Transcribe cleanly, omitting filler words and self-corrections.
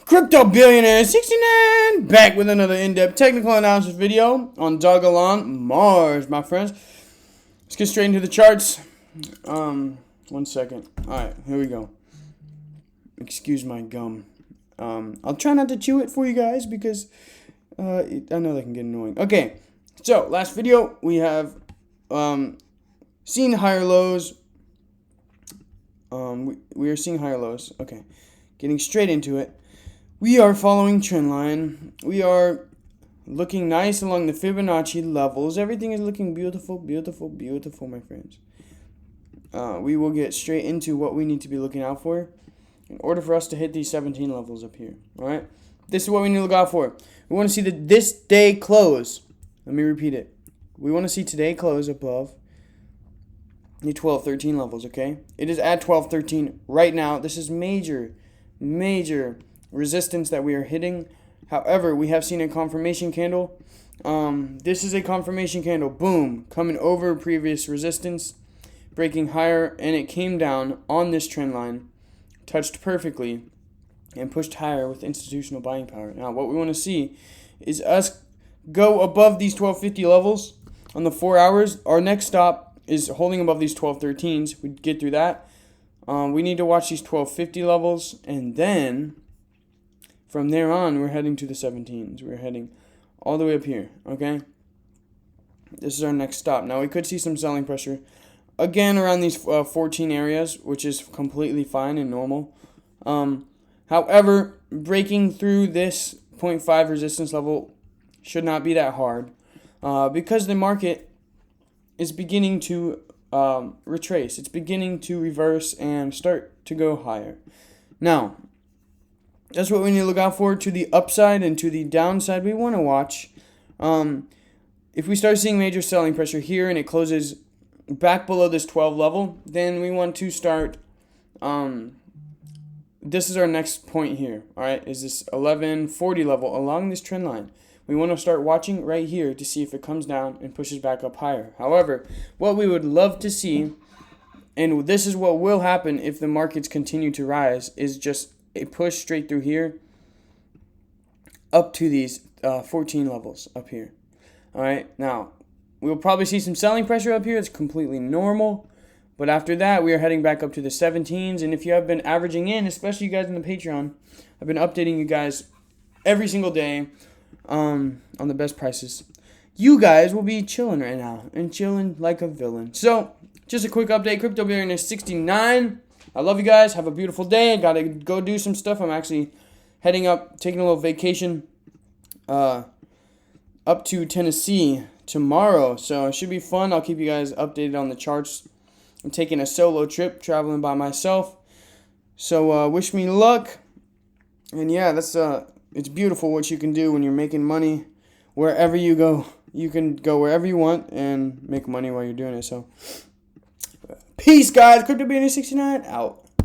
Crypto Billionaire 69 back with another in-depth technical analysis video on Dogelon Mars, my friends. Let's get straight into the charts. 1 second. Alright, here we go. Excuse my gum. I'll try not to chew it for you guys because I know that can get annoying. Okay, so last video we have seen higher lows. We are seeing higher lows. Okay, getting straight into it. We are following trend line. We are looking nice along the Fibonacci levels. Everything is looking beautiful, beautiful, beautiful, my friends. We will get straight into what we need to be looking out for in order for us to hit these 17 levels up here. All right, this is what we need to look out for. We want to see this day close. Let me repeat it. We want to see today close above the 12-13 levels. Okay, it is at 12-13 right now. This is major resistance that we are hitting. However, we have seen a confirmation candle. This is a confirmation candle. Boom, coming over previous resistance, breaking higher, and it came down on this trend line, touched perfectly, and pushed higher with institutional buying power. Now, what we want to see is us go above these 1250 levels on the 4 hours. Our next stop is holding above these 1213s. We get through that. We need to watch these 1250 levels, and then from there on, we're heading to the 17s. We're heading all the way up here, okay? This is our next stop. Now, we could see some selling pressure, again, around these 14 areas, which is completely fine and normal. However, breaking through this 0.5 resistance level should not be that hard because the market is beginning to retrace. It's beginning to reverse and start to go higher. Now, that's what we need to look out for. To the upside and to the downside, we want to watch. If we start seeing major selling pressure here and it closes back below this 12 level, then we want to start. This is our next point here. All right, is this 1140 level along this trend line. We want to start watching right here to see if it comes down and pushes back up higher. However, what we would love to see, and this is what will happen if the markets continue to rise, is just a push straight through here up to these 14 levels up here. All right, now we'll probably see some selling pressure up here. It's completely normal. But after that, we are heading back up to the 17s. And if you have been averaging in, especially you guys in the Patreon, I've been updating you guys every single day on the best prices. You guys will be chilling right now and chilling like a villain. So, just a quick update. Crypto Billionaire 69. I love you guys. Have a beautiful day. I got to go do some stuff. I'm actually heading up, taking a little vacation up to Tennessee tomorrow. So it should be fun. I'll keep you guys updated on the charts. I'm taking a solo trip, traveling by myself. So wish me luck. And yeah, that's it's beautiful what you can do when you're making money wherever you go. You can go wherever you want and make money while you're doing it. So peace, guys. Crypto Billionaire 69 out.